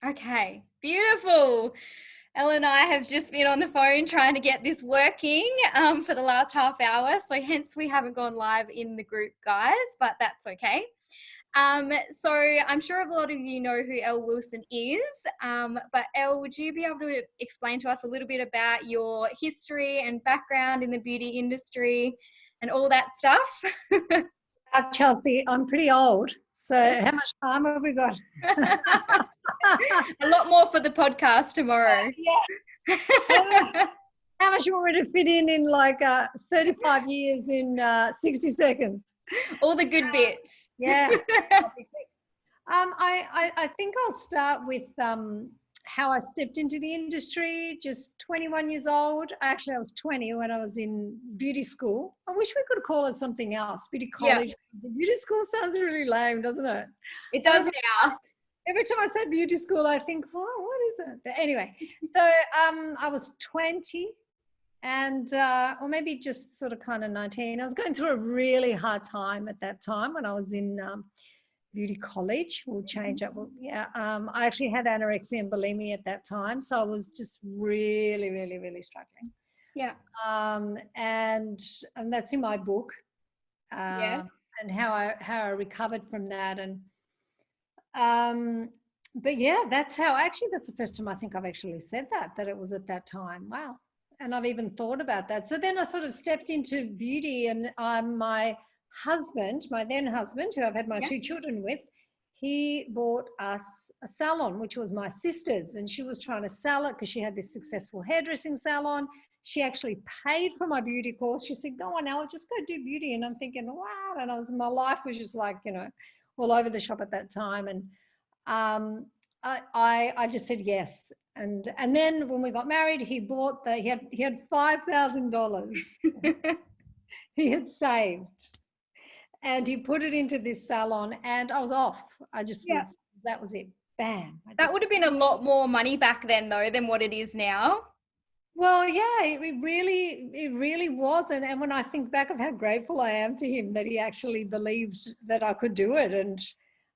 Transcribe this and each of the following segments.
Okay, beautiful. Elle and I have just been on the phone trying to get this working for the last half hour. So hence we haven't gone live in the group, guys, but that's okay. So I'm sure a lot of you know who Elle Wilson is, but Elle, would you be able to explain to us a little bit about your history and background in the beauty industry and all that stuff? Chelsea, I'm pretty old. So how much time have we got? A lot more for the podcast tomorrow. Yeah. How much you want me to fit in like 35 years in 60 seconds? All the good bits. Yeah. I think I'll start with how I stepped into the industry, just 21 years old. Actually, I was 20 when I was in beauty school. I wish we could call it something else, beauty college. Yeah. Beauty school sounds really lame, doesn't it? It does now. Every time I say beauty school, I think, oh, what is it? But anyway, so I was 20 and, or maybe just sort of kind of 19. I was going through a really hard time at that time when I was in beauty college. We'll change up. Well, yeah. I actually had anorexia and bulimia at that time. So I was just really, really, really struggling. Yeah. And that's in my book. Yes. And how I recovered from that. And but yeah, that's the first time I think I've actually said that it was at that time. Wow. And I've even thought about that. So then I sort of stepped into beauty, and my then husband, who I've had my two children with, he bought us a salon, which was my sister's, and she was trying to sell it because she had this successful hairdressing salon. She actually paid for my beauty course. She said, go on, Ella, just go do beauty. And I'm thinking, wow. And my life was just like, all over the shop at that time. And I just said yes. And then when we got married, he had $5,000 he had saved, and he put it into this salon, and I was off. That was it. Bam. That would have been a lot more money back then, though, than what it is now. Well, yeah, it really was. And when I think back of how grateful I am to him that he actually believed that I could do it. And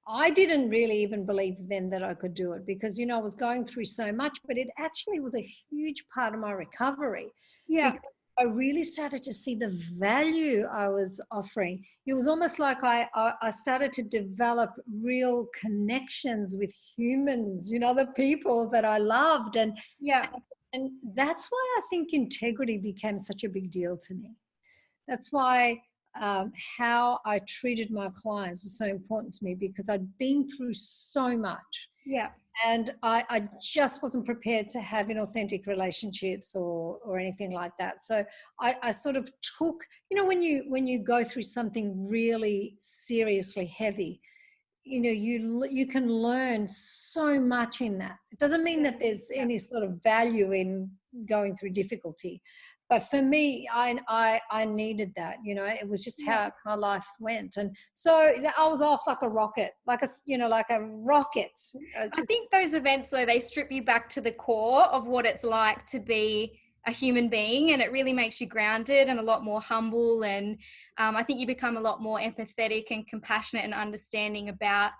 I didn't really even believe then that I could do it because, I was going through so much, but it actually was a huge part of my recovery. Yeah. Because I really started to see the value I was offering. It was almost like I started to develop real connections with humans, the people that I loved. And that's why I think integrity became such a big deal to me. That's why how I treated my clients was so important to me because I'd been through so much. Yeah. And I just wasn't prepared to have inauthentic relationships or anything like that. So I sort of took, when you go through something really seriously heavy, you can learn so much in that. It doesn't mean that there's any sort of value in going through difficulty. But for me, I needed that, it was just how my life went. And so I was off like a rocket, like a rocket. I think those events, though, they strip you back to the core of what it's like to be a human being, and it really makes you grounded and a lot more humble. And I think you become a lot more empathetic and compassionate and understanding about,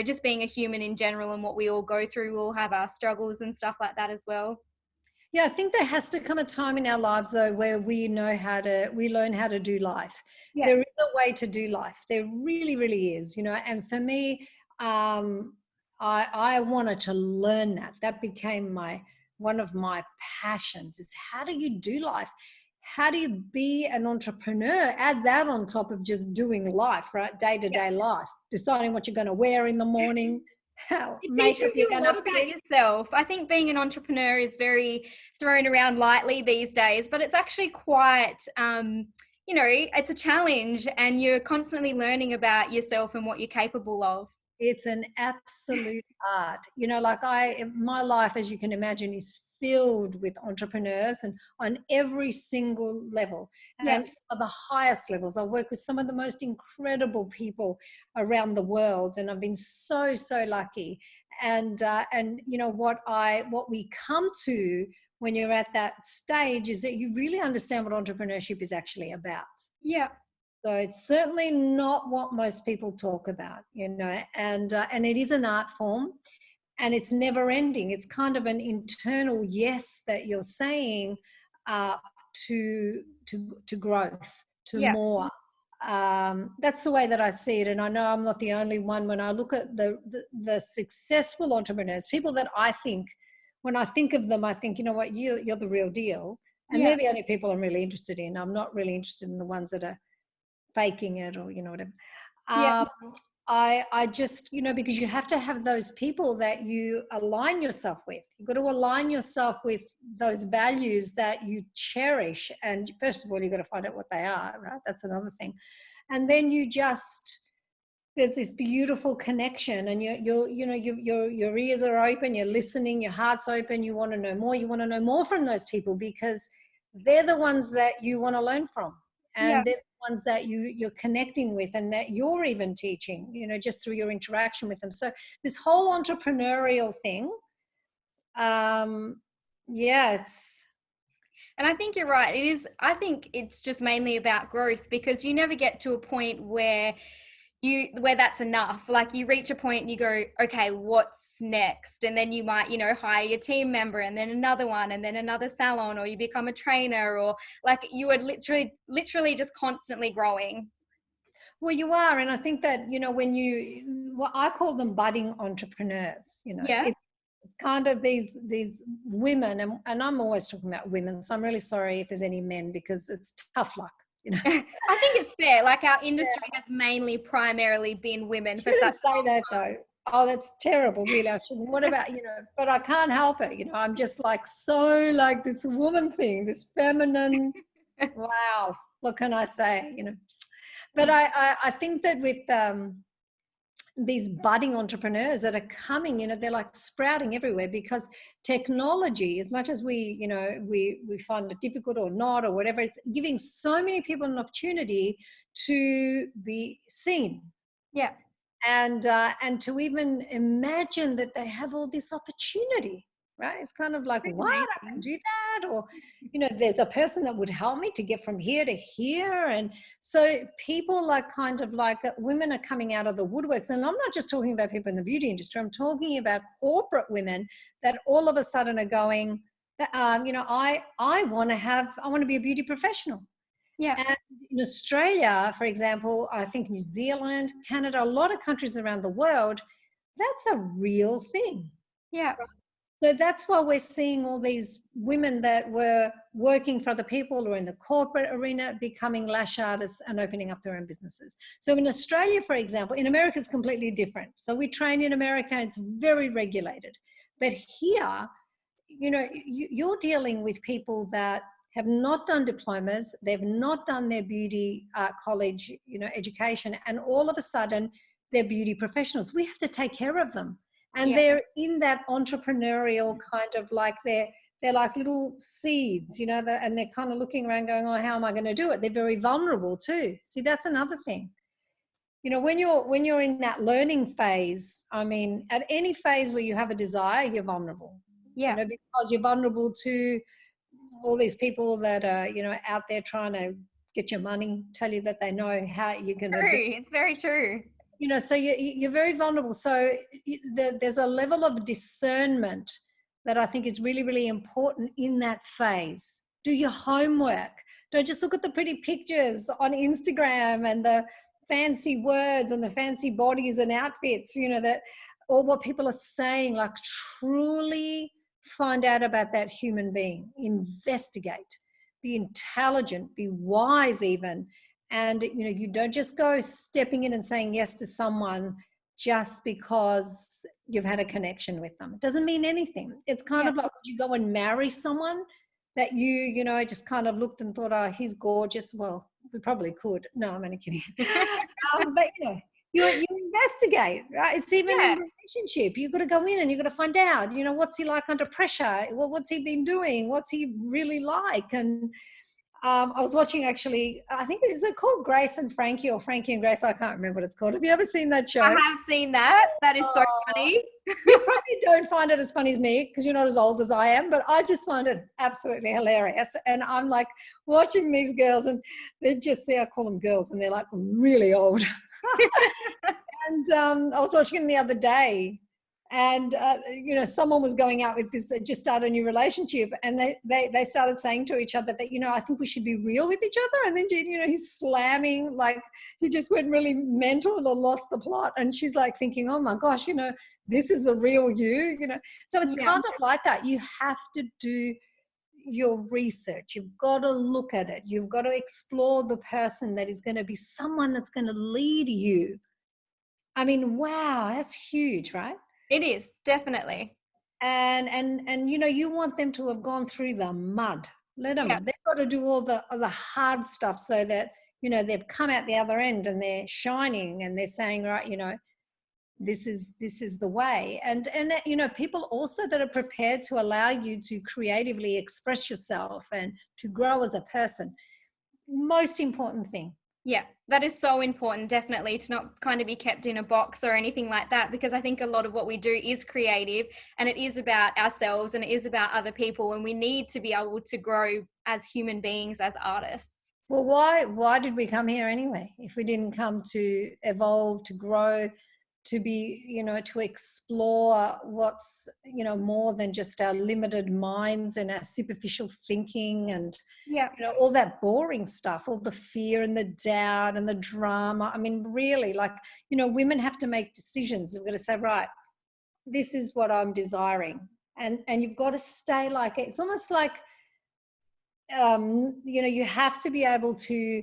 just being a human in general and what we all go through. We'll have our struggles and stuff like that as well. Yeah, I think there has to come a time in our lives, though, where we learn how to do life. Yeah. There is a way to do life. There really, really is, and for me, I wanted to learn that. That became one of my passions is how do you do life? How do you be an entrepreneur? Add that on top of just doing life, right? Day-to-day life, deciding what you're going to wear in the morning. It teaches you a lot about yourself. I think being an entrepreneur is very thrown around lightly these days, but it's actually quite, it's a challenge, and you're constantly learning about yourself and what you're capable of. It's an absolute art. My life, as you can imagine, is filled with entrepreneurs and on every single level and some of the highest levels. I work with some of the most incredible people around the world, and I've been so lucky. And what we come to when you're at that stage is that you really understand what entrepreneurship is actually about. Yeah. So it's certainly not what most people talk about, and it is an art form. and it's never ending. It's kind of an internal yes that you're saying uh, to growth, to Yeah. more. That's the way that I see it, and I know I'm not the only one. When I look at the successful entrepreneurs, people that I think, when I think of them, I think, you know what, you're the real deal, and Yeah. they're the only people I'm really interested in. I'm not really interested in the ones that are faking it, or whatever. Yeah. Um, I just, because you have to have those people that you align yourself with. You've got to align yourself with those values that you cherish. And first of all, you've got to find out what they are, right? That's another thing. And then there's this beautiful connection, and your ears are open, you're listening, your heart's open, you want to know more. You want to know more from those people because they're the ones that you want to learn from. Yeah. And they're the ones that you're connecting with, and that you're even teaching, just through your interaction with them. So this whole entrepreneurial thing, it's And I think you're right. I think it's just mainly about growth, because you never get to a point where that's enough. Like, you reach a point and you go, okay, what's next? And then you might, hire your team member, and then another one, and then another salon, or you become a trainer, or like, you are literally just constantly growing. Well, you are. And I think that, I call them budding entrepreneurs, Yeah. it's kind of these women, and I'm always talking about women. So I'm really sorry if there's any men, because it's tough luck, I think it's fair. Like, our industry has mainly primarily been women for such say that though. Oh, that's terrible, really. I shouldn't. What about, but I can't help it. I'm just like, so like this woman thing, this feminine. Wow. What can I say? But I think that with these budding entrepreneurs that are coming, they're like sprouting everywhere, because technology, as much as we find it difficult or not or whatever, it's giving so many people an opportunity to be seen. Yeah. And to even imagine that they have all this opportunity, right? It's kind of like, what, I can do that? Or, there's a person that would help me to get from here to here. And so people are kind of like, women are coming out of the woodworks. And I'm not just talking about people in the beauty industry. I'm talking about corporate women that all of a sudden are going, I want to be a beauty professional. Yeah. And in Australia, for example, I think New Zealand, Canada, a lot of countries around the world, that's a real thing. Yeah. So that's why we're seeing all these women that were working for other people or in the corporate arena becoming lash artists and opening up their own businesses. So in Australia, for example, in America, it's completely different. So we train in America, it's very regulated. But here, you're dealing with people that have not done diplomas, they've not done their beauty college, education, and all of a sudden they're beauty professionals. We have to take care of them. And they're in that entrepreneurial kind of like, they're like little seeds, and they're kind of looking around going, oh, how am I going to do it? They're very vulnerable too. See, that's another thing. When you're in that learning phase, I mean, at any phase where you have a desire, you're vulnerable. Yeah. Because you're vulnerable to all these people that are, out there trying to get your money, tell you that they know how you're going to do. It's very true. So you're very vulnerable. So there's a level of discernment that I think is really, really important in that phase. Do your homework. Don't just look at the pretty pictures on Instagram and the fancy words and the fancy bodies and outfits, that, or what people are saying. Like, truly find out about that human being, investigate, be intelligent, be wise even. And, you don't just go stepping in and saying yes to someone just because you've had a connection with them. It doesn't mean anything. It's kind of like, would you go and marry someone that you just kind of looked and thought, oh, he's gorgeous? Well, we probably could. No, I'm only kidding. But, you investigate, right? It's even in a relationship. You've got to go in and you've got to find out, what's he like under pressure? Well, what's he been doing? What's he really like? And I was watching, actually, I think, is it called Grace and Frankie, or Frankie and Grace? I can't remember what it's called. Have you ever seen that show? I have seen that. That is so funny. You probably don't find it as funny as me because you're not as old as I am, but I just find it absolutely hilarious. And I'm like watching these girls, and they just say, I call them girls, and they're like really old. And I was watching them the other day, And someone was going out with this, just started a new relationship, and they started saying to each other that, I think we should be real with each other. And then he's slamming, like he just went really mental and lost the plot, and she's like thinking, oh my gosh, this is the real you. So it's kind of like that. You have to do your research. You've got to look at it. You've got to explore the person that is going to be someone that's going to lead you. I mean, wow, that's huge, right? It is, definitely. And you want them to have gone through the mud. Let them. They've got to do all the hard stuff so that they've come out the other end and they're shining and they're saying, right, this is the way. And people also that are prepared to allow you to creatively express yourself and to grow as a person. Most important thing. Yeah, that is so important, definitely, to not kind of be kept in a box or anything like that, because I think a lot of what we do is creative, and it is about ourselves and it is about other people, and we need to be able to grow as human beings, as artists. Well, why did we come here anyway? If we didn't come to evolve, to grow, to be, to explore what's, more than just our limited minds and our superficial thinking and, all that boring stuff, all the fear and the doubt and the drama. I mean, really, like, women have to make decisions. We've got to say, right, this is what I'm desiring. And you've got to stay like it. It's almost like, you have to be able to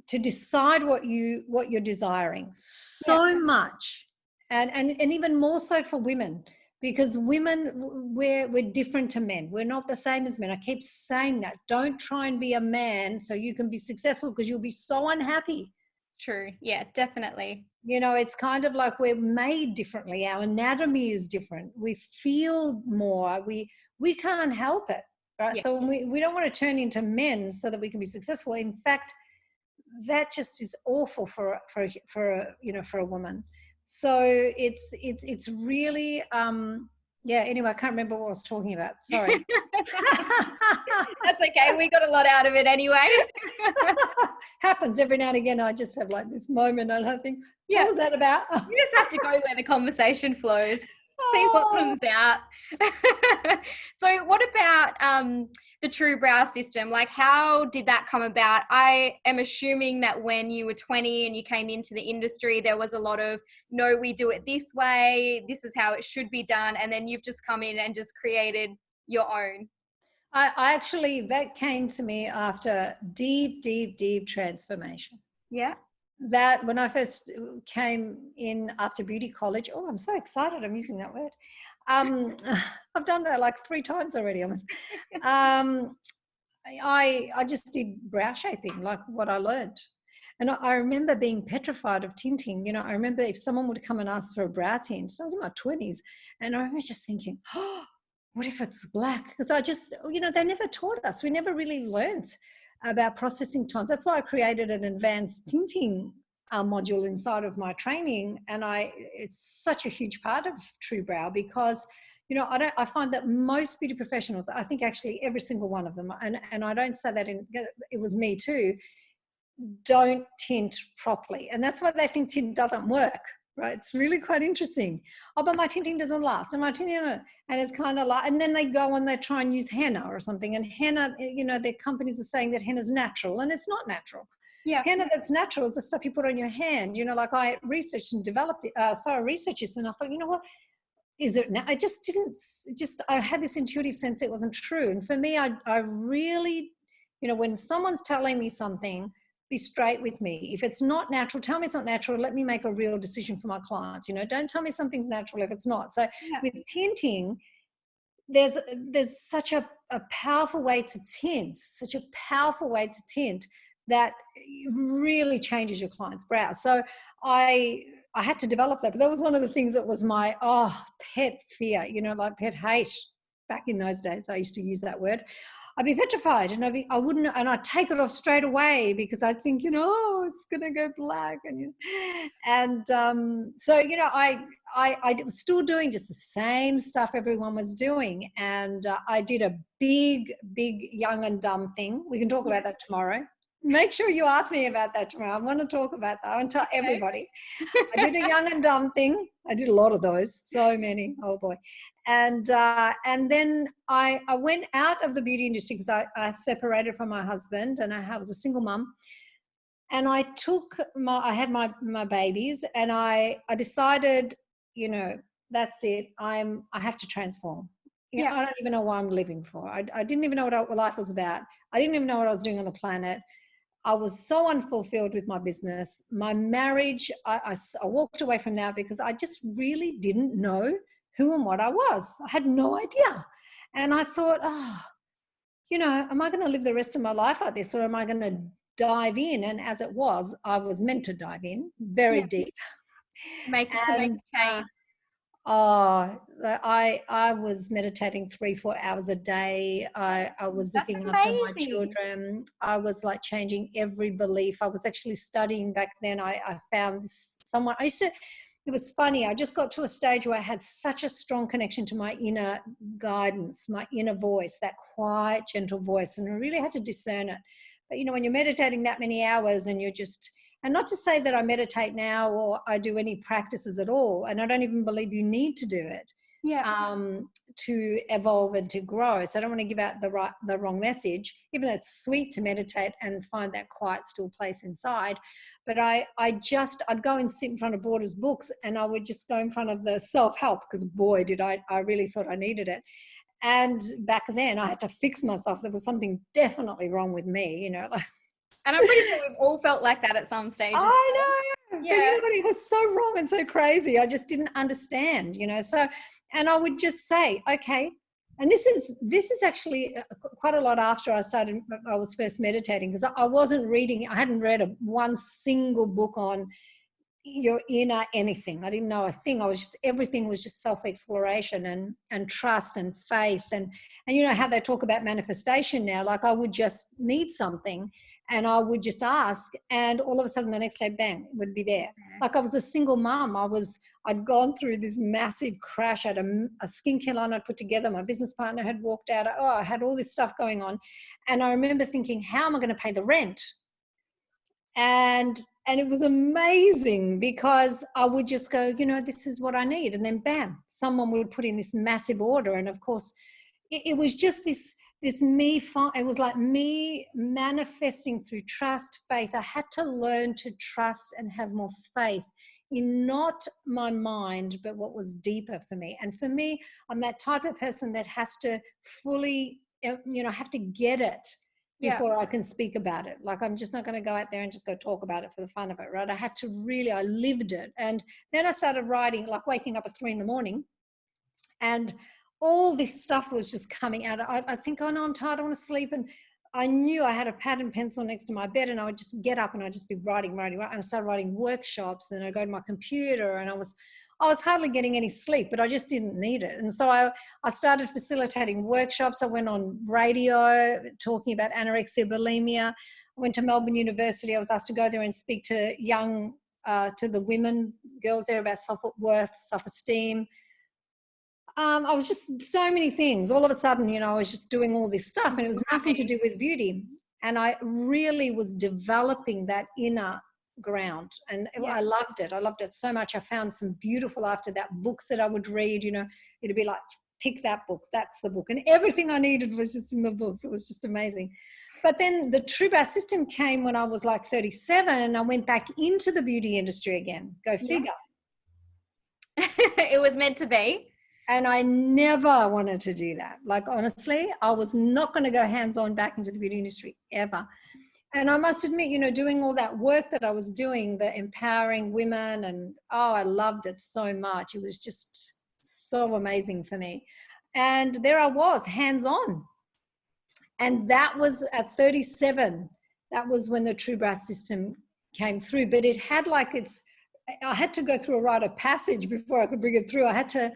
decide what you're desiring so much, and even more so for women, because women, we're different to men. We're not the same as men. I keep saying that. Don't try and be a man so you can be successful, because you'll be so unhappy. True. Yeah, definitely. It's kind of like we're made differently. Our anatomy is different. We feel more. We can't help it, right? So we don't want to turn into men so that we can be successful. In fact, that just is awful for a woman. So it's really anyway, I can't remember what I was talking about, sorry. That's okay, we got a lot out of it anyway. Happens every now and again. I just have like this moment and I think, what was that about? You just have to go where the conversation flows. See what comes out. So what about the True Brow system? Like, how did that come about? I am assuming that when you were 20 and you came into the industry, there was a lot of, no, we do it this way, this is how it should be done, and then you've just come in and just created your own. I actually, that came to me after deep transformation. Yeah. That when I first came in after beauty college, oh, I'm so excited I'm using that word. I've done that like 3 times already almost. I just did brow shaping, like what I learned. And I remember being petrified of tinting. I remember if someone would come and ask for a brow tint, I was in my 20s, and I remember just thinking, oh, what if it's black? Because I just, they never taught us. We never really learned about processing times. That's why I created an advanced tinting module inside of my training, and it's such a huge part of True Brow, because I find that most beauty professionals, I think actually every single one of them, and I don't say that it was me too, don't tint properly, and that's why they think tint doesn't work. Right, it's really quite interesting. Oh, but my tinting doesn't last, and my tinting, and it's kind of like, and then they go and they try and use henna or something, and henna, their companies are saying that henna is natural, and it's not natural. Yeah, henna that's natural is the stuff you put on your hand. Like I researched and developed, researched this, and I thought, what is it now? I just didn't. I had this intuitive sense it wasn't true, and for me, I really, when someone's telling me something, be straight with me. If it's not natural, tell me it's not natural. Let me make a real decision for my clients. Don't tell me something's natural if it's not. So with tinting, there's such a powerful way to tint, that really changes your client's brow. So I had to develop that. But that was one of the things that was my pet fear, like pet hate. Back in those days, I used to use that word. I'd be petrified, and I wouldn't, and I'd take it off straight away because I'd think, it's going to go black, so I was still doing just the same stuff everyone was doing, and I did a big young and dumb thing. We can talk about that tomorrow. Make sure you ask me about that tomorrow. I want to talk about that. I want to tell everybody. I did a young and dumb thing. I did a lot of those, so many. Oh boy. And then I went out of the beauty industry because I separated from my husband, and I was a single mum. And I had my babies, and I decided, that's it. I have to transform. Yeah. I don't even know why I'm living for. I didn't even know what life was about. I didn't even know what I was doing on the planet. I was so unfulfilled with my business. My marriage, I walked away from that because I just really didn't know who and what I was. I had no idea. And I thought, am I going to live the rest of my life like this, or am I going to dive in? And as it was, I was meant to dive in very deep. Make a change. I was meditating 3-4 hours a day. I was That's looking after my amazing. children. I was like changing every belief. I was actually studying back then. I found someone, it was funny. I just got to a stage where I had such a strong connection to my inner guidance, my inner voice, that quiet, gentle voice. And I really had to discern it. But, when you're meditating that many hours and and not to say that I meditate now or I do any practices at all, and I don't even believe you need to do it to evolve and to grow. So I don't want to give out the wrong message, even though it's sweet to meditate and find that quiet, still place inside. But I'd go and sit in front of Borders books, and I would just go in front of the self-help, because boy, did I really thought I needed it. And back then I had to fix myself. There was something definitely wrong with me, And I'm pretty sure we've all felt like that at some stage. I know, Yeah. but it was so wrong and so crazy. I just didn't understand, So, and I would just say, okay. And this is actually quite a lot after I was first meditating, because I wasn't reading. I hadn't read one single book on your inner anything. I didn't know a thing. Everything was just self-exploration and trust and faith. And how they talk about manifestation now, like I would just need something and I would just ask, and all of a sudden the next day, bang, it would be there. Like I was a single mom. I'd gone through this massive crash. I had a skincare line I'd put together. My business partner had walked out. I had all this stuff going on. And I remember thinking, how am I going to pay the rent? And it was amazing, because I would just go, this is what I need. And then bam, someone would put in this massive order. And of course, it was just this it was like me manifesting through trust, faith. I had to learn to trust and have more faith in not my mind, but what was deeper for me. And for me, I'm that type of person that has to fully, have to get it before I can speak about it. Like, I'm just not going to go out there and just go talk about it for the fun of it, right? I lived it. And then I started writing, like waking up at 3 a.m, and all this stuff was just coming out. I think, oh no, I'm tired, I want to sleep. And I knew I had a pad and pencil next to my bed, and I would just get up and I'd just be writing. And I started writing workshops, and I'd go to my computer, and I was hardly getting any sleep, but I just didn't need it. And so I started facilitating workshops. I went on radio talking about anorexia, bulimia. I went to Melbourne University. I was asked to go there and speak to to the women, girls there, about self-worth, self-esteem. I was just so many things. All of a sudden, I was just doing all this stuff, and it was nothing to do with beauty. And I really was developing that inner ground, and I loved it. I loved it so much. I found some beautiful, after that, books that I would read. It'd be like, pick that book, that's the book, and everything I needed was just in the books. It was just amazing. But then the True Brass system came when I was like 37, and I went back into the beauty industry again. Go figure. It was meant to be. And I never wanted to do that. Like, honestly, I was not going to go hands-on back into the beauty industry ever. And I must admit, doing all that work that I was doing, the empowering women, and I loved it so much. It was just so amazing for me. And there I was, hands-on. And that was at 37. That was when the True Brass system came through. But it had I had to go through a rite of passage before I could bring it through. I had to,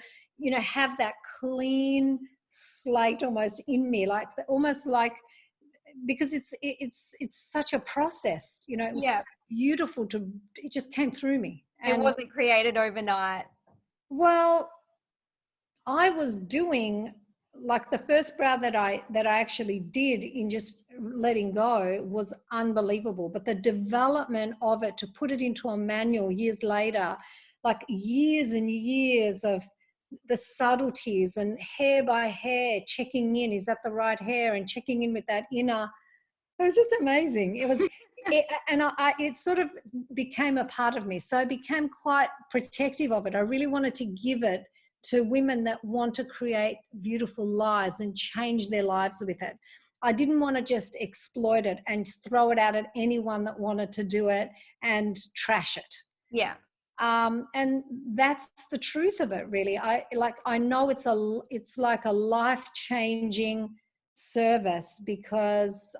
have that clean slate almost in me, almost like, because it's such a process, it was so beautiful it just came through me. And it wasn't created overnight. Well, I was doing like the first brow that I actually did in just letting go was unbelievable. But the development of it, to put it into a manual years later, like years and years of the subtleties and hair by hair, checking in, is that the right hair, and checking in with that inner. It was just amazing. It was, it sort of became a part of me. So I became quite protective of it. I really wanted to give it to women that want to create beautiful lives and change their lives with it. I didn't want to just exploit it and throw it out at anyone that wanted to do it and trash it. Yeah. And that's the truth of it, really. I know it's like a life-changing service, because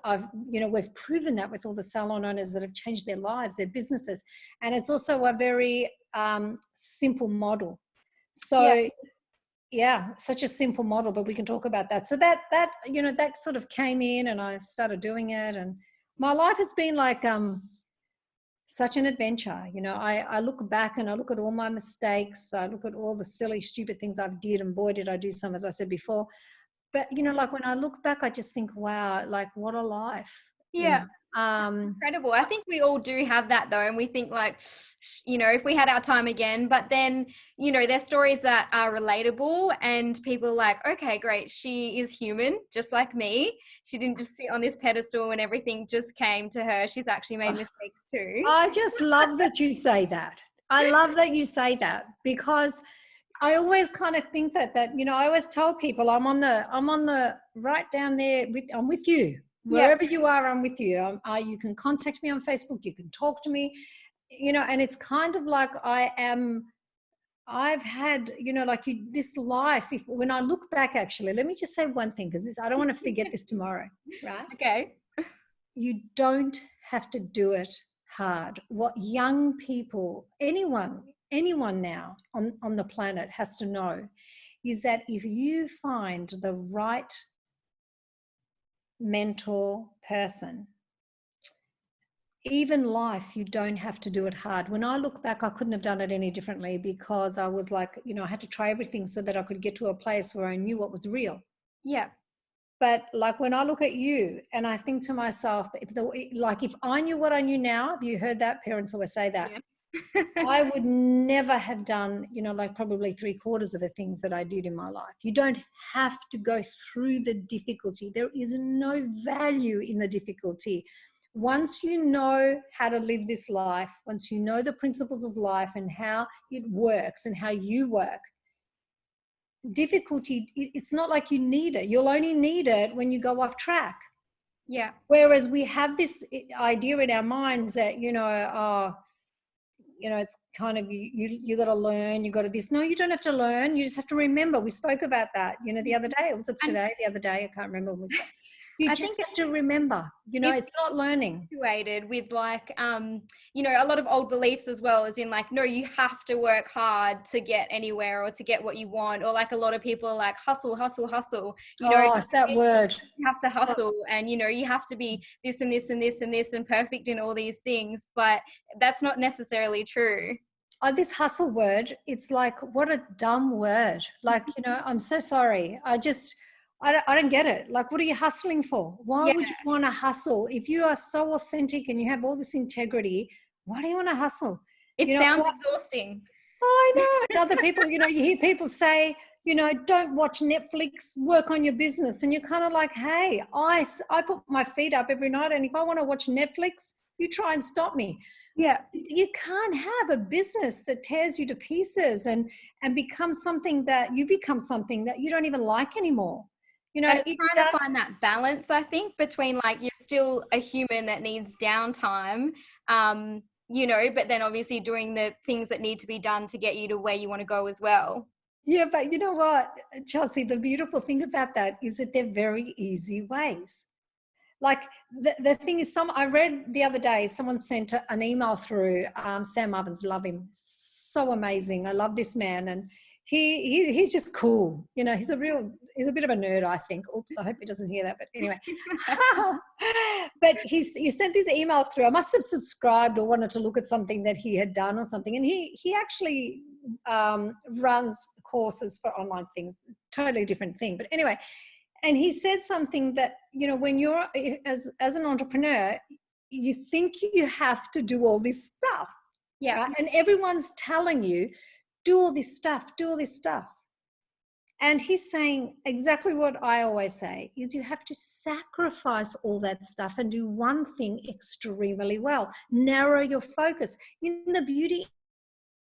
we've proven that with all the salon owners that have changed their lives, their businesses. And it's also a very simple model. So yeah, such a simple model, but we can talk about that. So that sort of came in, and I started doing it, and my life has been like such an adventure. I look back and I look at all my mistakes. I look at all the silly, stupid things I've did, and boy, did I do some, as I said before. But, like when I look back, I just think, wow, like what a life. Yeah. Incredible. I think we all do have that though. And we think like, if we had our time again, but then, there's stories that are relatable and people are like, okay, great. She is human, just like me. She didn't just sit on this pedestal and everything just came to her. She's actually made mistakes too. I just love that you say that. I love that you say that, because I always kind of think that I always tell people I'm on the right down there I'm with you. Wherever you are, I'm with you. You can contact me on Facebook. You can talk to me, and it's kind of like I've had, this life. When I look back, actually, let me just say one thing, because I don't want to forget this tomorrow, right? Okay. You don't have to do it hard. What young people, anyone now on the planet has to know is that if you find the right mentor person, even life, you don't have to do it hard. When I look back, I couldn't have done it any differently, because I was like, I had to try everything so that I could get to a place where I knew what was real. Yeah. But like when I look at you and I think to myself, if I knew what I knew now, have you heard that? Parents always say that. Yeah. I would never have done, probably 3/4 of the things that I did in my life. You don't have to go through the difficulty. There is no value in the difficulty. Once you know how to live this life, once you know the principles of life and how it works and how you work, difficulty, it's not like you need it. You'll only need it when you go off track. Yeah. Whereas we have this idea in our minds that, it's kind of, you got to learn, you got to this. No, you don't have to learn. You just have to remember. We spoke about that, the other day. Was it today? The other day? I can't remember when we spoke. You just have to remember, it's not learning. With like, a lot of old beliefs as well, as in like, no, you have to work hard to get anywhere or to get what you want. Or like a lot of people are like, hustle, hustle, hustle. That word. You have to hustle and, you have to be this and this and this and this and perfect in all these things. But that's not necessarily true. This hustle word, it's like, what a dumb word. Like, I'm so sorry. I don't get it. Like, what are you hustling for? Why would you want to hustle? If you are so authentic and you have all this integrity, why do you want to hustle? It sounds exhausting. I know. And other people, you hear people say, don't watch Netflix, work on your business. And you're kind of like, hey, I put my feet up every night, and if I want to watch Netflix, you try and stop me. Yeah. You can't have a business that tears you to pieces and become something that you don't even like anymore. And it's trying to find that balance, I think, between like, you're still a human that needs downtime, but then obviously doing the things that need to be done to get you to where you want to go as well. Yeah, but you know what, Chelsea, the beautiful thing about that is that they're very easy ways. Like the thing is, I read the other day, someone sent an email through, Sam Ovens, love him, so amazing. I love this man. And he's just cool. He's a bit of a nerd, I think. Oops, I hope he doesn't hear that. But anyway, but he sent this email through. I must have subscribed or wanted to look at something that he had done or something. And he actually runs courses for online things, totally different thing. But anyway, and he said something that, you know, when you're as an entrepreneur, you think you have to do all this stuff. Yeah. Right? And everyone's telling you, do all this stuff, do all this stuff. And he's saying exactly what I always say is you have to sacrifice all that stuff and do one thing extremely well. Narrow your focus. In the beauty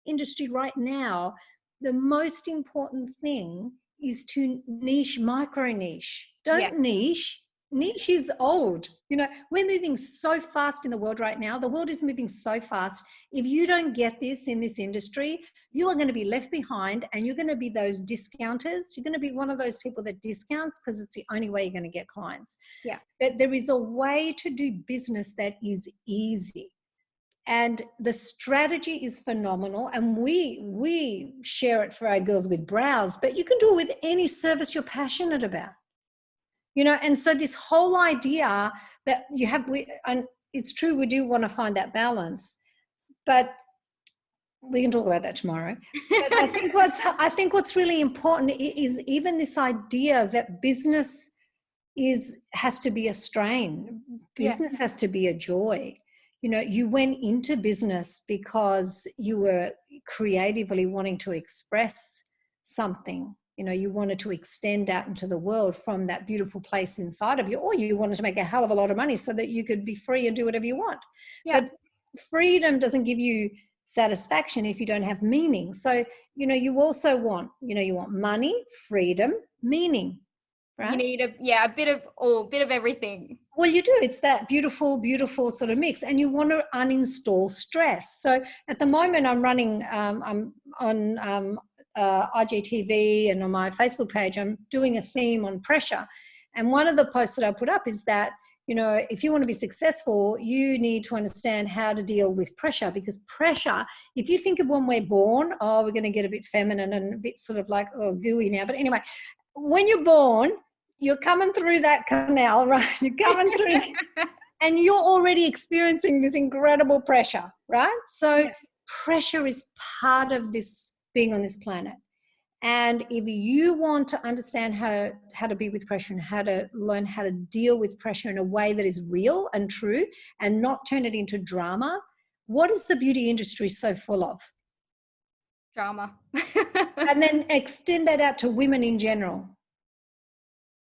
industry right now, the most important thing is to niche, micro niche. Don't niche. Niche is old. You know, we're moving so fast in the world right now. The world is moving so fast. If you don't get this in this industry, you are going to be left behind, and you're going to be those discounters. You're going to be one of those people that discounts because it's the only way you're going to get clients. Yeah. But there is a way to do business that is easy. And the strategy is phenomenal. And we share it for our girls with Browse, but you can do it with any service you're passionate about. You know, and so this whole idea that you have, and it's true, we do want to find that balance, but we can talk about that tomorrow. But I think what's really important is even this idea that business has to be a strain. Business has to be a joy. You know, you went into business because you were creatively wanting to express something. You know, you wanted to extend out into the world from that beautiful place inside of you, or you wanted to make a hell of a lot of money so that you could be free and do whatever you want. Yeah. But freedom doesn't give you satisfaction if you don't have meaning. So, you know, you also want, you know, you want money, freedom, meaning, right? You need a bit of everything. Well, you do. It's that beautiful, beautiful sort of mix. And you want to uninstall stress. So at the moment I'm running, I'm on IGTV and on my Facebook page, I'm doing a theme on pressure. And one of the posts that I put up is that, you know, if you want to be successful, you need to understand how to deal with pressure, because pressure, if you think of when we're born, we're going to get a bit feminine and a bit sort of like, gooey now. But anyway, when you're born, you're coming through that canal, right? You're coming through and you're already experiencing this incredible pressure, right? So pressure is part of this being on this planet. And if you want to understand how to be with pressure and how to learn how to deal with pressure in a way that is real and true and not turn it into drama, what is the beauty industry so full of? Drama. And then extend that out to women in general.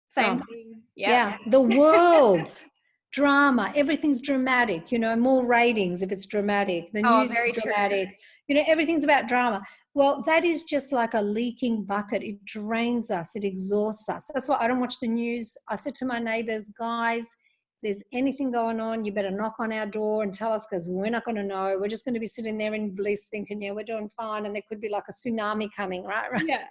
Same thing. Yeah. The world's drama. Everything's dramatic, you know, more ratings if it's dramatic. The news is dramatic. True. You know, everything's about drama. Well, that is just like a leaking bucket. It drains us. It exhausts us. That's why I don't watch the news. I said to my neighbors, guys, if there's anything going on, you better knock on our door and tell us, because we're not going to know. We're just going to be sitting there in bliss thinking, yeah, we're doing fine. And there could be like a tsunami coming, right? Yeah.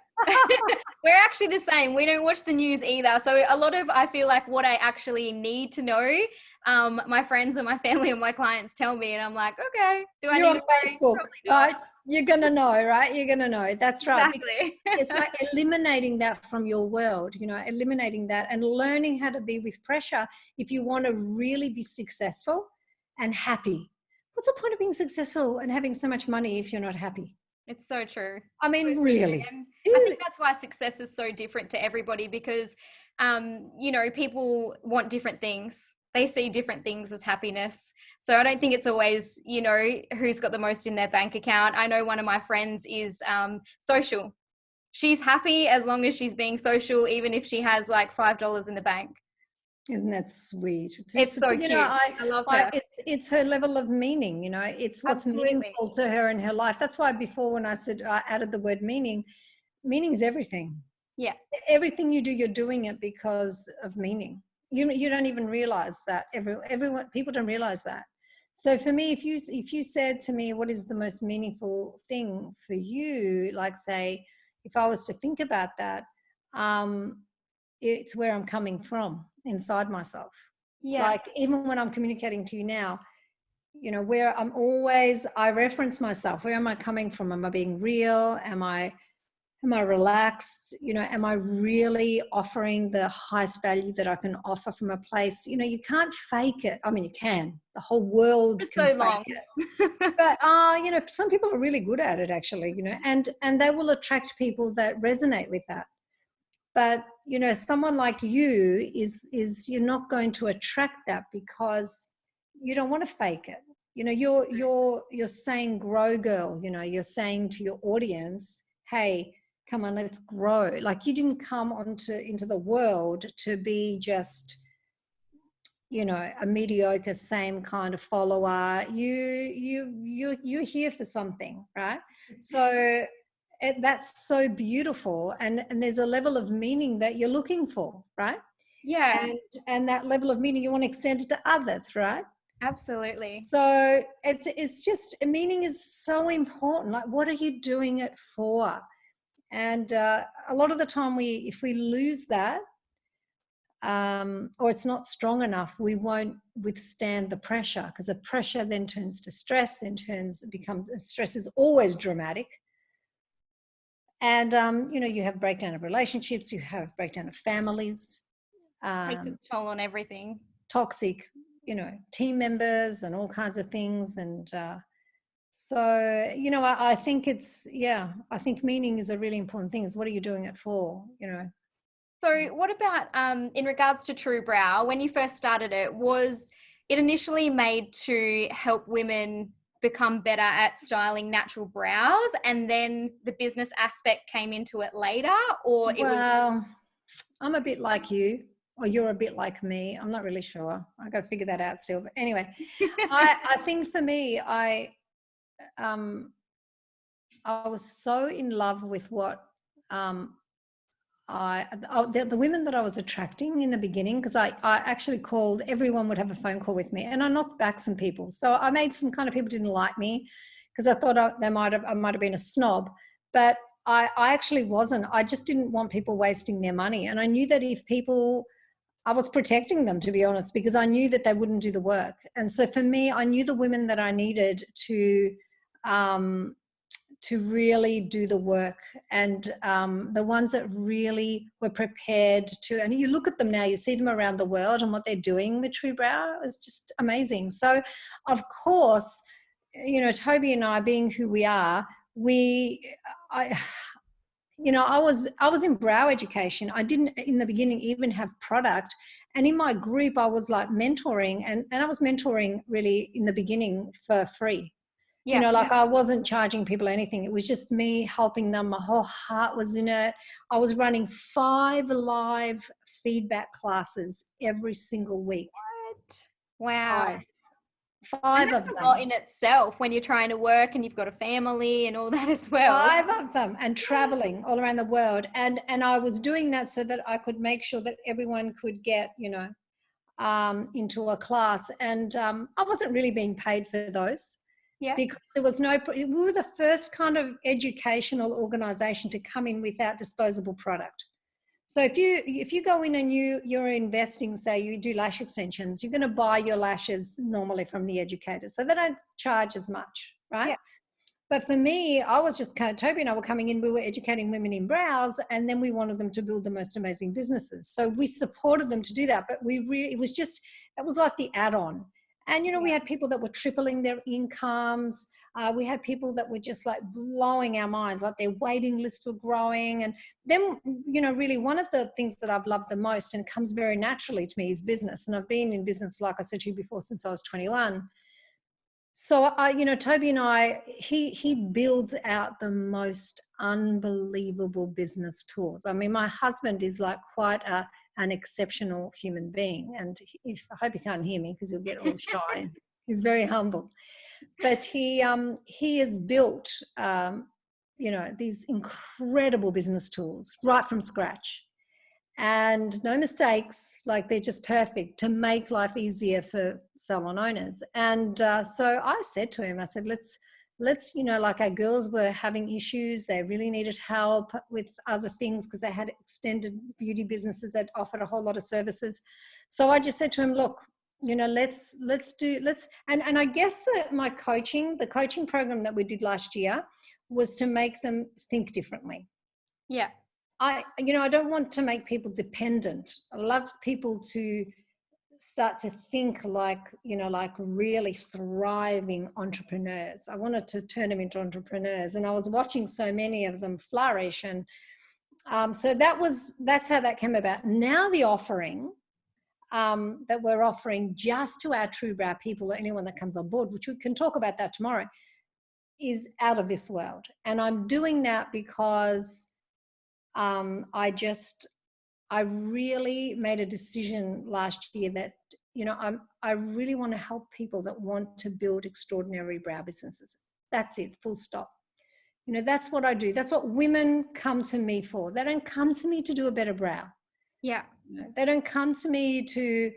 We're actually the same. We don't watch the news either. So a lot of, I feel like what I actually need to know, my friends and my family and my clients tell me, and I'm like, okay, do I need on Facebook, right? You're going to know, right? You're going to know. That's right. Exactly. It's like eliminating that from your world, you know, eliminating that and learning how to be with pressure if you want to really be successful and happy. What's the point of being successful and having so much money if you're not happy? It's so true. I mean, really. And I think that's why success is so different to everybody, because, you know, people want different things. They see different things as happiness. So I don't think it's always, you know, who's got the most in their bank account. I know one of my friends is social. She's happy as long as she's being social, even if she has like $5 in the bank. Isn't that sweet? It's so cute. Know, I love her. It's her level of meaning, you know, it's what's meaningful to her in her life. That's why before when I said I added the word meaning is everything. Yeah. Everything you do, you're doing it because of meaning. You don't even realize that. People don't realize that. So for me, if you said to me, what is the most meaningful thing for you? Like, say, if I was to think about that, it's where I'm coming from inside myself. Yeah. Like even when I'm communicating to you now, you know, where I reference myself. Where am I coming from? Am I being real? Am I Am I relaxed? You know, am I really offering the highest value that I can offer from a place? You know, you can't fake it. I mean, you can. The whole world For can so fake long. it. But you know, some people are really good at it actually, you know, and they will attract people that resonate with that. But you know, someone like you is you're not going to attract that because you don't want to fake it. You know, you're saying grow girl, you know, you're saying to your audience, hey, come on, let's grow. Like you didn't come into the world to be just, you know, a mediocre same kind of follower. You're here for something, right? So that's so beautiful, and there's a level of meaning that you're looking for, right? Yeah, And that level of meaning you want to extend it to others, right? absolutely. So it's just meaning is so important. Like, what are you doing it for? And a lot of the time, if we lose that, or it's not strong enough, we won't withstand the pressure, because the pressure then turns to stress, becomes stress is always dramatic. And you know, you have breakdown of relationships, you have breakdown of families, Takes its toll on everything. toxic, you know, team members and all kinds of things. And so, you know, I think I think meaning is a really important thing. Is what are you doing it for, you know? So what about in regards to True Brow, when you first started it, was it initially made to help women become better at styling natural brows, and then the business aspect came into it later, or it was? Well, I'm a bit like you, or you're a bit like me. I'm not really sure. I got to figure that out still. But anyway, I think for me, um, I was so in love with what the women that I was attracting in the beginning, because I actually called, everyone would have a phone call with me, and I knocked back some people. So I made some kind of people didn't like me because I thought I might have been a snob, but I actually wasn't. I just didn't want people wasting their money, and I knew that if people, I was protecting them, to be honest, because I knew that they wouldn't do the work. And so for me, I knew the women that I needed um, to really do the work, and the ones that really were prepared to, and you look at them now, you see them around the world and what they're doing with True Brow is just amazing. So of course, you know, Toby and I, being who we are, I you know, I was in brow education. I didn't in the beginning even have product, and in my group I was like mentoring, and I was mentoring really in the beginning for free. You Yeah. know, like I wasn't charging people anything. It was just me helping them. My whole heart was in it. I was running 5 live feedback classes every single week. What? Wow. 5. And 5 that's of a lot them. in itself when you're trying to work and you've got a family and all that as well. 5 of them, and traveling all around the world. And I was doing that so that I could make sure that everyone could get, you know, into a class. And I wasn't really being paid for those, Yeah. because there was we were the first kind of educational organization to come in without disposable product. So if you go in and you're investing, say you do lash extensions, you're going to buy your lashes normally from the educator, so they don't charge as much, right? Yeah. But for me, I was just kind of, Toby and I were coming in, we were educating women in brows, and then we wanted them to build the most amazing businesses. So we supported them to do that, but it was just, that was like the add-on. And, you know, we had people that were tripling their incomes. We had people that were just like blowing our minds, like their waiting lists were growing. And then, you know, really one of the things that I've loved the most and comes very naturally to me is business. And I've been in business, like I said to you before, since I was 21. So you know, Toby and I, he builds out the most unbelievable business tools. I mean, my husband is like quite an exceptional human being, and I hope he can't hear me because he'll get all shy. He's very humble, but he has built you know, these incredible business tools right from scratch, and no mistakes, like they're just perfect to make life easier for salon owners. And so I said to him, I said, let's, you know, like our girls were having issues, they really needed help with other things because they had extended beauty businesses that offered a whole lot of services. So I just said to him, look, you know, let's and I guess that the coaching program that we did last year was to make them think differently. Yeah. I don't want to make people dependent. I love people to start to think like, like really thriving entrepreneurs. I wanted to turn them into entrepreneurs, and I was watching so many of them flourish. And so that's how that came about. Now the offering that we're offering just to our True Brow people, or anyone that comes on board, which we can talk about that tomorrow, is out of this world. And I'm doing that because I really made a decision last year that, I really want to help people that want to build extraordinary brow businesses. That's it, full stop. That's what I do. That's what women come to me for. They don't come to me to do a better brow. Yeah. They don't come to me to,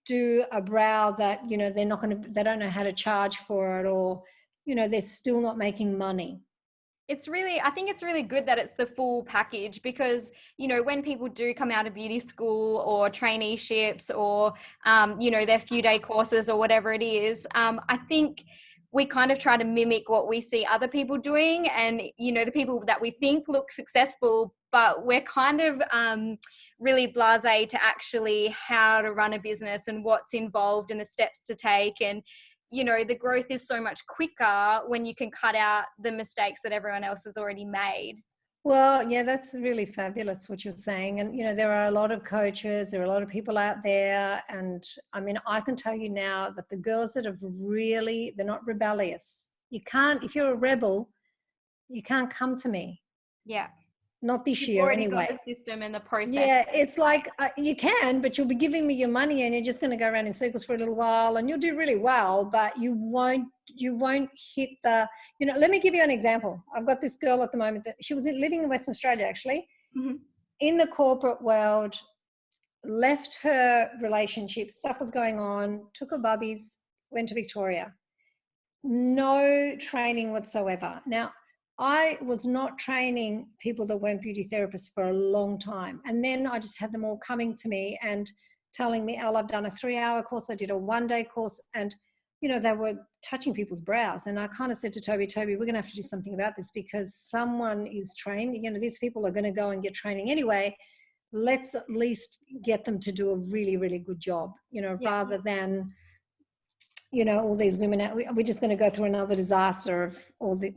do a brow that, they don't know how to charge for it, or, they're still not making money. I think it's really good that it's the full package, because, when people do come out of beauty school or traineeships or, their few day courses or whatever it is, I think we kind of try to mimic what we see other people doing, and, the people that we think look successful, but we're kind of really blasé to actually how to run a business and what's involved and the steps to take. And the growth is so much quicker when you can cut out the mistakes that everyone else has already made. Well, yeah, that's really fabulous what you're saying. And, there are a lot of coaches, there are a lot of people out there. And I mean, I can tell you now that the girls that have really, they're not rebellious. If you're a rebel, you can't come to me. Yeah. Not this You've year already anyway. got the system and the process. Yeah, it's like you can, but you'll be giving me your money and you're just going to go around in circles for a little while, and you'll do really well, but you won't hit the, let me give you an example. I've got this girl at the moment that she was living in Western Australia, actually, in the corporate world, left her relationship, stuff was going on, took her bubbies, went to Victoria. No training whatsoever. Now, I was not training people that weren't beauty therapists for a long time. And then I just had them all coming to me and telling me, Elle, I've done a 3-hour course. I did a 1-day course. And, they were touching people's brows. And I kind of said to Toby, we're going to have to do something about this, because someone is trained. These people are going to go and get training anyway. Let's at least get them to do a really, really good job, rather than, all these women, we're just going to go through another disaster of all the,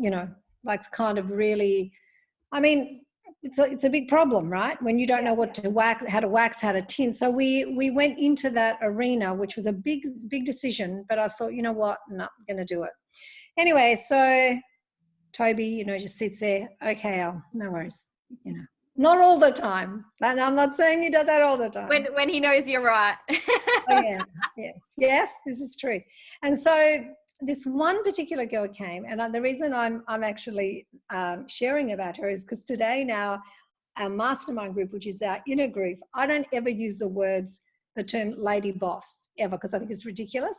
like kind of really, I mean, it's a big problem, right? When you don't know what to wax, how to tint. So we went into that arena, which was a big decision, but I thought, you know what? No, I'm going to do it. Anyway, so Toby, just sits there. Okay, Al, no worries. Not all the time. And I'm not saying he does that all the time. When he knows you're right. Oh yeah, yes, this is true. And so this one particular girl came, and the reason I'm actually sharing about her is because today now our mastermind group, which is our inner group, I don't ever use the term lady boss ever, because I think it's ridiculous.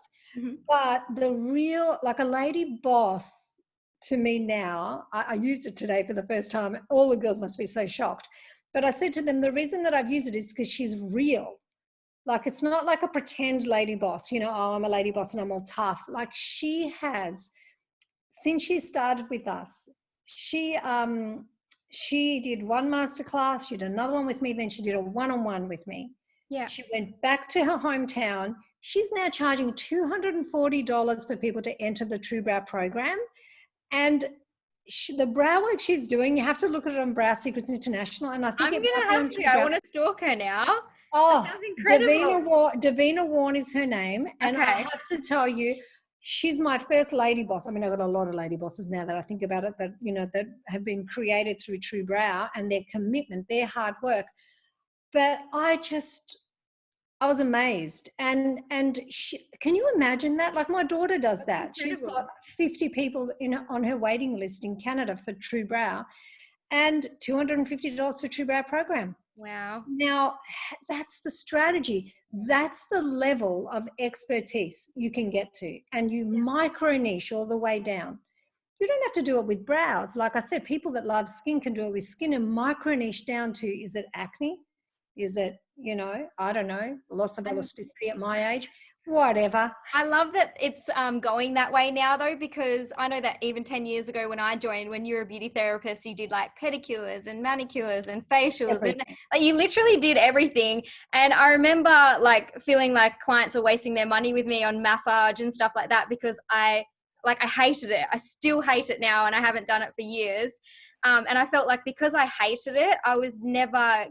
But the real, like a lady boss to me now, I used it today for the first time. All the girls must be so shocked. But I said to them, the reason that I've used it is because she's real. Like, it's not like a pretend lady boss, oh, I'm a lady boss and I'm all tough. Like, she has, since she started with us, she did one masterclass, she did another one with me, then she did a one-on-one with me. Yeah. She went back to her hometown. She's now charging $240 for people to enter the True Brow program. And the brow work she's doing, you have to look at it on Brow Secrets International. And I think I'm going to have to. I want to stalk her now. Oh, Davina Warren is her name. And I have to tell you, she's my first lady boss. I mean, I've got a lot of lady bosses now that I think about it, that, that have been created through True Brow and their commitment, their hard work. But I was amazed. And can you imagine that? Like, my daughter does that. She's got 50 people on her waiting list in Canada for True Brow, and $250 for True Brow program. Wow. Now, that's the strategy. That's the level of expertise you can get to. And you micro niche all the way down. You don't have to do it with brows. Like I said, people that love skin can do it with skin, and micro niche down to, is it acne? Is it, I don't know, loss of elasticity at my age? Whatever. I love that it's going that way now, though, because I know that even 10 years ago when I joined, when you were a beauty therapist, you did like pedicures and manicures and facials, and Everything. like, you literally did everything. And I remember like feeling like clients were wasting their money with me on massage and stuff like that, because I hated it. I still hate it now, and I haven't done it for years. And I felt like because I hated it, I was never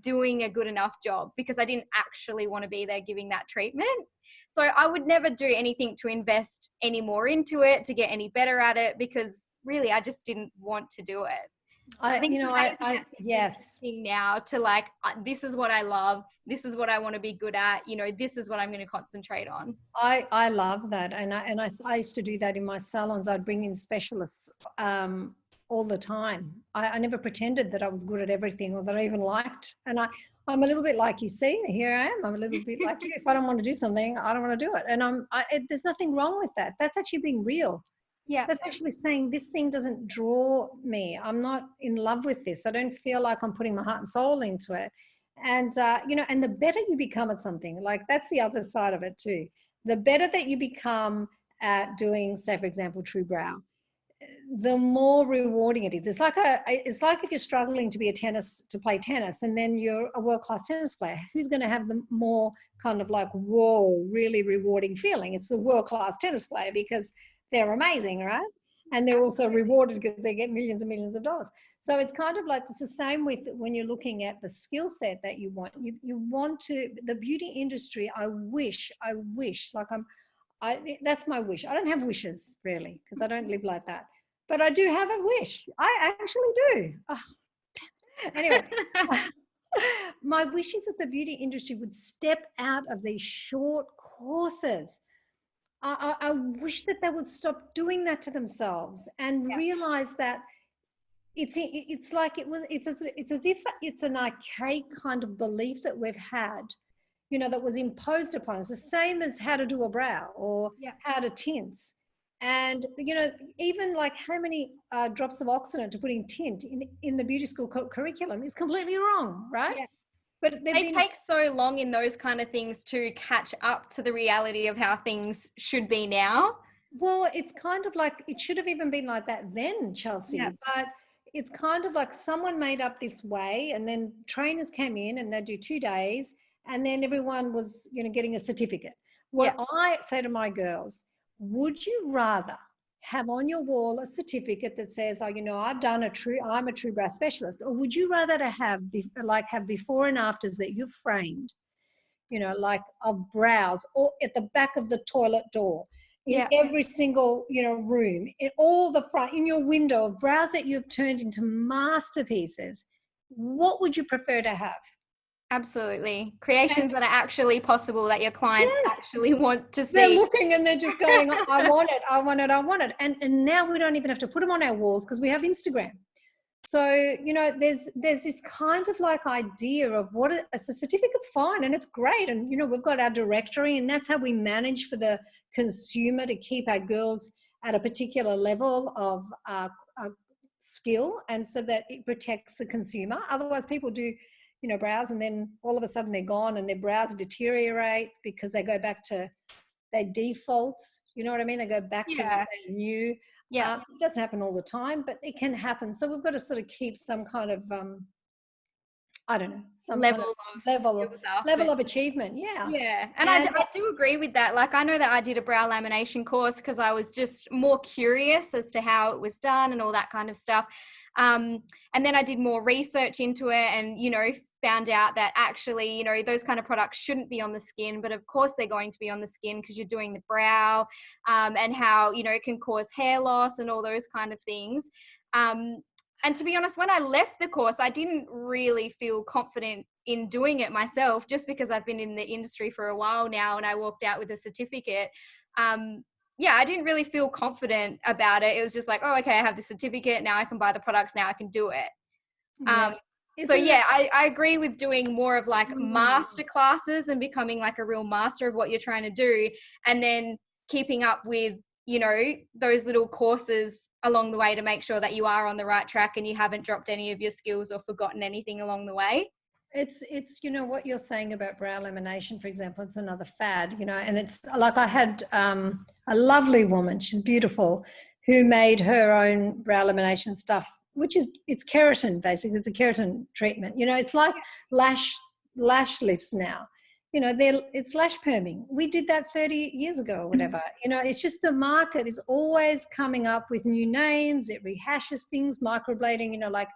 doing a good enough job, because I didn't actually want to be there giving that treatment. So I would never do anything to invest any more into it, to get any better at it, because really I just didn't want to do it. So I think it's amazing that people are Yes, shifting now to like, this is what I love, this is what I want to be good at, this is what I'm going to concentrate on. I love that, and I used to do that in my salons. I'd bring in specialists all the time. I never pretended that I was good at everything or that I even liked. And I'm a little bit like you. See, here I am. I'm a little bit like you. If I don't want to do something, I don't want to do it. And there's nothing wrong with that. That's actually being real. Yeah. That's actually saying this thing doesn't draw me. I'm not in love with this. I don't feel like I'm putting my heart and soul into it. And and the better you become at something, like that's the other side of it too. The better that you become at doing, say, for example, True Brow, the more rewarding it is. It's like if you're struggling to play tennis, and then you're a world-class tennis player. Who's going to have the more kind of like, whoa, really rewarding feeling? It's the world-class tennis player, because they're amazing, right? And they're also rewarded because they get millions and millions of dollars. So it's kind of like, it's the same with when you're looking at the skill set that you want. You want to, the beauty industry, I wish, like that's my wish. I don't have wishes really, because I don't live like that. But I do have a wish. I actually do. Oh, anyway, my wish is that the beauty industry would step out of these short courses. I wish that they would stop doing that to themselves and realize that it's like it's as if it's an archaic kind of belief that we've had, that was imposed upon us, the same as how to do a brow or how to tint. And, even like how many drops of oxidant to put in tint in the beauty school curriculum is completely wrong, right? Yeah. But They take so long in those kind of things to catch up to the reality of how things should be now. Well, it's kind of like, it should have even been like that then, Chelsea. Yeah. But it's kind of like someone made up this way, and then trainers came in and they do 2 days, and then everyone was, getting a certificate. What I say to my girls, would you rather have on your wall a certificate that says, I'm a true brow specialist, or would you rather to have before and afters that you've framed, like of brows, or at the back of the toilet door, in every single, room, in all the front, in your window, of brows that you've turned into masterpieces? What would you prefer to have? Absolutely. Creations that are actually possible, that your clients actually want to see. They're looking and they're just going, I want it, I want it, I want it. And now we don't even have to put them on our walls because we have Instagram. So, there's this kind of like idea of what a certificate's fine and it's great. And, we've got our directory, and that's how we manage for the consumer to keep our girls at a particular level of skill, and so that it protects the consumer. Otherwise, people do, brows, and then all of a sudden they're gone and their brows deteriorate because they go back to their default. You know what I mean? They go back to what they knew. Yeah. It doesn't happen all the time, but it can happen. So we've got to sort of keep some kind of, I don't know, some level of achievement. Yeah. Yeah. And I do agree with that. Like, I know that I did a brow lamination course because I was just more curious as to how it was done and all that kind of stuff. And then I did more research into it and, found out that actually, those kind of products shouldn't be on the skin, but of course they're going to be on the skin because you're doing the brow, and how, it can cause hair loss and all those kind of things. And to be honest, when I left the course, I didn't really feel confident in doing it myself, just because I've been in the industry for a while now and I walked out with a certificate. I didn't really feel confident about it. It was just like, oh, okay, I have the certificate. Now I can buy the products. Now I can do it. I agree with doing more of like master classes and becoming like a real master of what you're trying to do, and then keeping up with, those little courses along the way to make sure that you are on the right track and you haven't dropped any of your skills or forgotten anything along the way. it's you know what you're saying about brow lamination, for example, it's another fad, you know, and it's like I had a lovely woman, she's beautiful, who made her own brow lamination stuff, which is, it's keratin, basically. It's a keratin treatment, you know. It's like lash lifts now, you know. It's lash perming. We did that 30 years ago or whatever, you know. It's just the market is always coming up with new names. It rehashes things. Microblading, you know, like,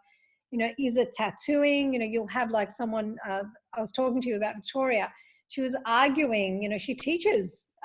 you know, is it tattooing? You know, you'll have like someone, I was talking to you about Victoria. She was arguing, you know, she teaches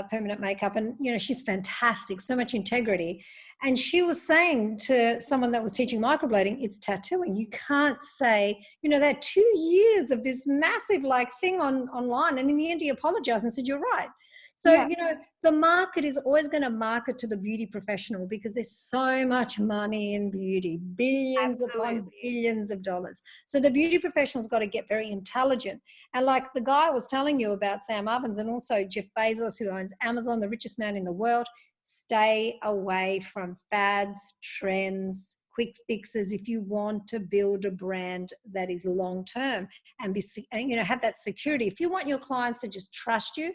permanent makeup, and, you know, she's fantastic, so much integrity. And she was saying to someone that was teaching microblading, it's tattooing. You can't say, you know, there are 2 years of this massive like thing online. And in the end, he apologized and said, you're right. So, you know, the market is always going to market to the beauty professional because there's so much money in beauty, billions upon billions of dollars. So the beauty professional's got to get very intelligent. And like the guy I was telling you about, Sam Ovens, and also Jeff Bezos, who owns Amazon, the richest man in the world, stay away from fads, trends, quick fixes if you want to build a brand that is long-term and be, you know, have that security. If you want your clients to just trust you,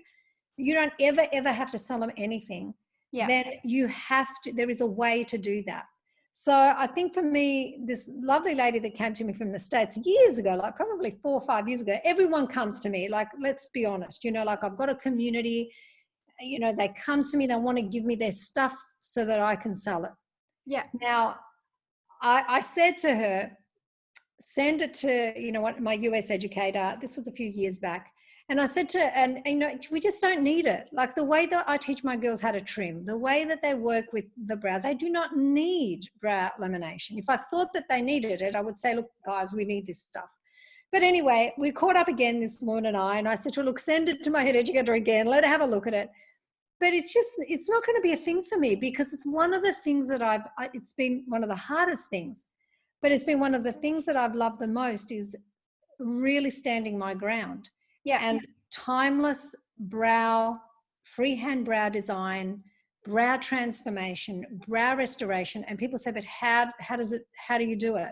you don't ever have to sell them anything. Then you have to, there is a way to do that. So I think for me, this lovely lady that came to me from the States years ago, like probably 4 or 5 years ago, everyone comes to me, like, let's be honest, you know, like I've got a community, you know, they come to me, they want to give me their stuff so that I can sell it. Now, I said to her, send it to, you know what, my US educator. This was a few years back. And I said to her, and you know, we just don't need it. Like the way that I teach my girls how to trim, the way that they work with the brow, they do not need brow lamination. If I thought that they needed it, I would say, look, guys, we need this stuff. But anyway, we caught up again, this woman and I said to her, look, send it to my head educator again, let her have a look at it. But it's just, it's not going to be a thing for me because it's one of the things that it's been one of the hardest things, but it's been one of the things that I've loved the most is really standing my ground. And timeless brow, freehand brow design, brow transformation, brow restoration. And people say, but how do you do it?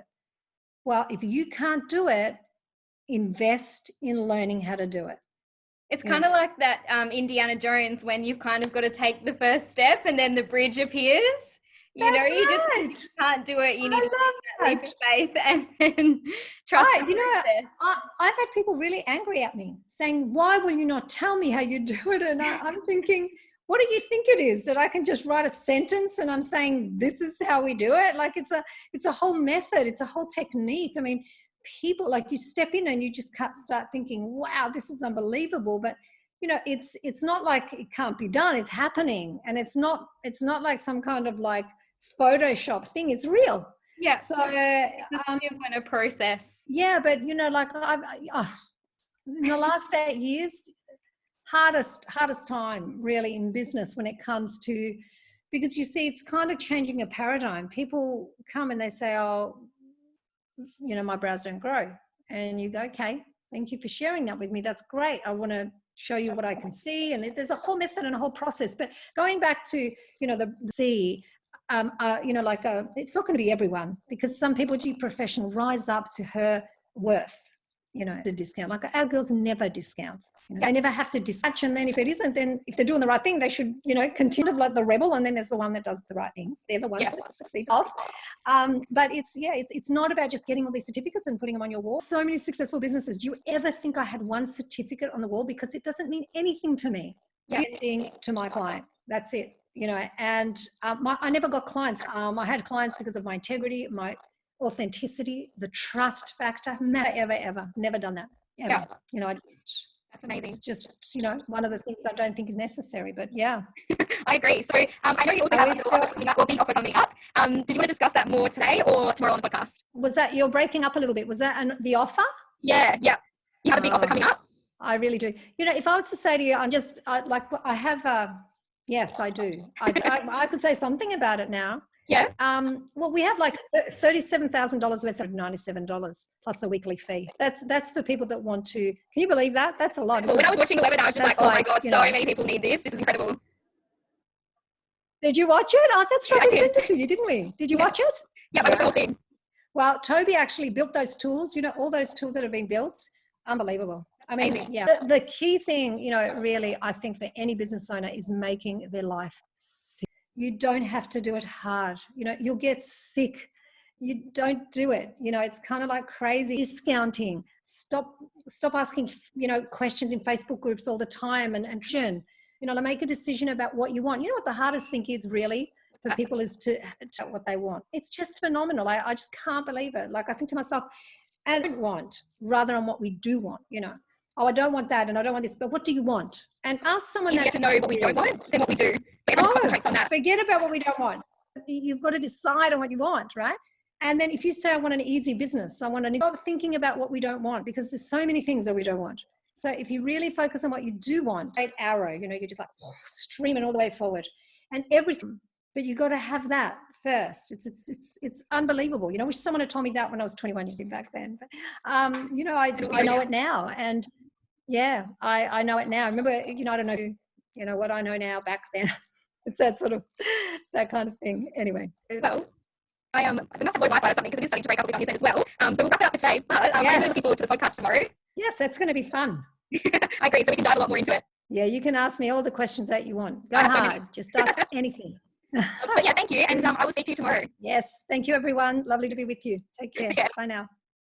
Well, if you can't do it, invest in learning how to do it. It's kind of like that Indiana Jones, when you've kind of got to take the first step and then the bridge appears. You know, you just can't do it. You need to take that leap of faith and then trust the process. I've had people really angry at me saying, why will you not tell me how you do it? And I'm thinking, what do you think it is? That I can just write a sentence and I'm saying, this is how we do it? Like it's a whole method. It's a whole technique. I mean, people, like, you step in and you just start thinking, wow, this is unbelievable. But you know, it's not like it can't be done. It's happening. And it's not like some kind of like Photoshop thing. It's real. So it's a process. But you know, like in the last 8 years, hardest time really in business when it comes to, because you see, it's kind of changing a paradigm. People come and they say, oh, you know, my brows don't grow. And you go, okay, thank you for sharing that with me. That's great. I want to show you what I can see. And there's a whole method and a whole process. But going back to, you know, the you know, like it's not going to be everyone, because some people, professional, rise up to her worth, you know, to discount. Like our girls never discount. You know, they never have to dispatch. And then if it isn't, then if they're doing the right thing, they should, you know, continue like the rebel. And then there's the one that does the right things. They're the ones that succeed off. But it's not about just getting all these certificates and putting them on your wall. So many successful businesses. Do you ever think I had one certificate on the wall? Because it doesn't mean anything to me. Getting to my client. That's it. You know, and I never got clients. I had clients because of my integrity, my authenticity, the trust factor. Never, ever, never done that. Ever. You know, that's amazing. It's just, you know, one of the things I don't think is necessary, but yeah. I agree. So I know you also have a big offer coming up. Did you want to discuss that more today or tomorrow on the podcast? Was that, you're breaking up a little bit. Was that the offer? Yeah. You have a big offer coming up? I really do. You know, if I was to say to you, I have yes, I do. I could say something about it now. Yeah. Well, we have like $37,000 worth of $97 plus a weekly fee. That's for people that want to. Can you believe that? That's a lot. Well, when I was watching the webinar, I was just like, oh my God, so many people need this. This is incredible. Did you watch it? Oh, that's right. We sent it to you, didn't we? Did you watch it? Yeah, I watched the whole thing. Well, Toby actually built those tools, all those tools that have been built, unbelievable. I mean, Amazing. yeah, the key thing, really, I think for any business owner is making their life simple. You don't have to do it hard. You'll get sick. You don't do it. It's kind of like crazy discounting. Stop asking, questions in Facebook groups all the time and to make a decision about what you want. You know what the hardest thing is really for people is to what they want. It's just phenomenal. I just can't believe it. Like I think to myself, and I don't want rather than what we do want, Oh, I don't want that and I don't want this, but what do you want? And ask someone Easier that to know what we don't want than what we do. So concentrate on that. Forget about what we don't want. You've got to decide on what you want, right? And then if you say, I want an easy business, stop thinking about what we don't want, because there's so many things that we don't want. So if you really focus on what you do want, straight arrow, you're just like streaming all the way forward and everything. But you've got to have that first. It's unbelievable. I wish someone had told me that when I was 21 years back then. But, I know it now. And yeah, I know it now. I remember, I don't know, what I know now back then. It's that sort of, that kind of thing. Anyway. Well, I must have low Wi-Fi or something because it is starting to break up a bit on his end as well. So we'll wrap it up for today. But I'm really looking forward to the podcast tomorrow. Yes, that's going to be fun. I agree. So we can dive a lot more into it. Yeah, you can ask me all the questions that you want. Go hard. Just ask anything. But yeah, thank you. And I will speak to you tomorrow. Yes, thank you, everyone. Lovely to be with you. Take care. Yeah. Bye now.